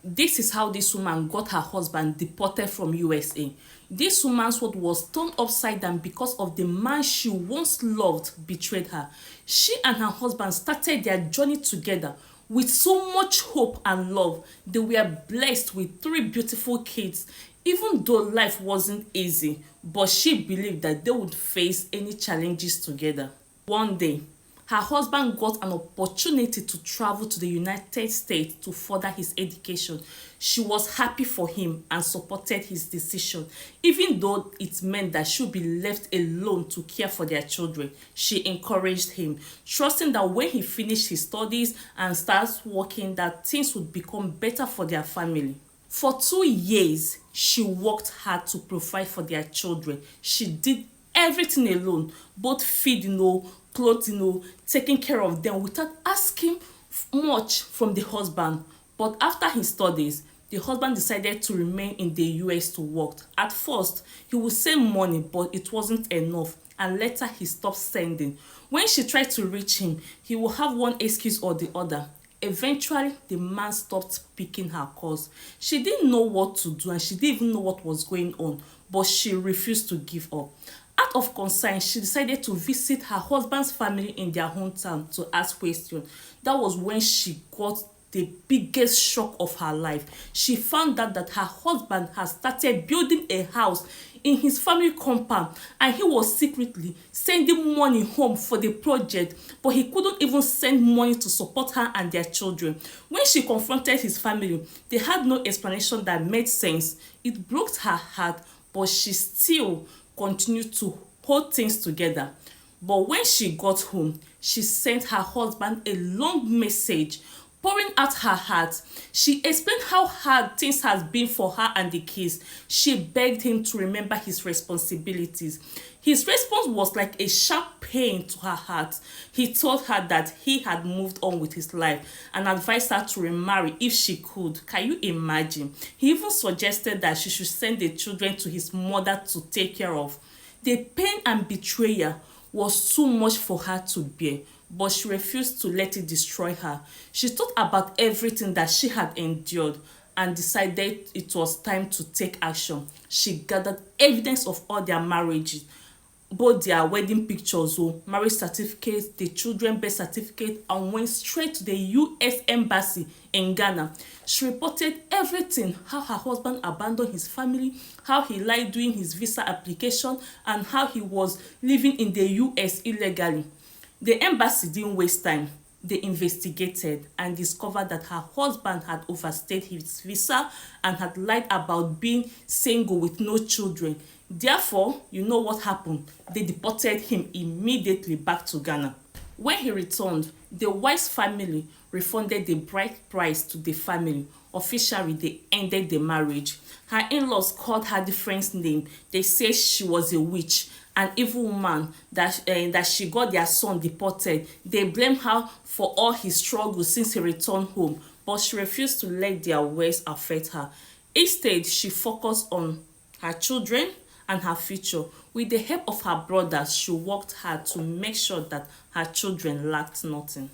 This is how this woman got her husband deported from USA. This woman's world was turned upside down because of the man she once loved betrayed her. She and her husband started their journey together with so much hope and love. They were blessed with 3 beautiful kids, even though life wasn't easy, but she believed that they would face any challenges together. One day, her husband got an opportunity to travel to the United States to further his education. She was happy for him and supported his decision, even though it meant that she would be left alone to care for their children. She encouraged him, trusting that when he finished his studies and starts working, that things would become better for their family. For 2 years, she worked hard to provide for their children. She did everything alone, both feeding, clothing, taking care of them without asking much from the husband. But after his studies, the husband decided to remain in the US to work. At first, he would send money, but it wasn't enough, and later he stopped sending. When she tried to reach him, he would have one excuse or the other. Eventually, the man stopped picking her calls. She didn't know what to do and she didn't even know what was going on, but she refused to give up. Out of concern, she decided to visit her husband's family in their hometown to ask questions. That was when she got the biggest shock of her life. She found out that her husband had started building a house in his family compound and he was secretly sending money home for the project, but he couldn't even send money to support her and their children. When she confronted his family, they had no explanation that made sense. It broke her heart, but she still continued to hold things together. But when she got home, she sent her husband a long message pouring out her heart. She explained how hard things had been for her and the kids. She begged him to remember his responsibilities. His response was like a sharp pain to her heart. He told her that he had moved on with his life and advised her to remarry if she could. Can you imagine? He even suggested that she should send the children to his mother to take care of. The pain and betrayal was too much for her to bear, but she refused to let it destroy her. She thought about everything that she had endured and decided it was time to take action. She gathered evidence of all their marriages, both their wedding pictures, marriage certificates, the children birth certificate, and went straight to the US Embassy in Ghana. She reported everything: how her husband abandoned his family, how he lied during his visa application, and how he was living in the US illegally. The embassy didn't waste time. They investigated and discovered that her husband had overstayed his visa and had lied about being single with no children. Therefore, you know what happened? They deported him immediately back to Ghana. When he returned, the wife's family refunded the bride price to the family. Officially, they ended the marriage. Her in-laws called her different name. They said she was a witch, an evil woman, that she got their son deported. They blamed her for all his struggles since he returned home, but she refused to let their words affect her. Instead, she focused on her children and her future. With the help of her brothers, she worked hard to make sure that her children lacked nothing.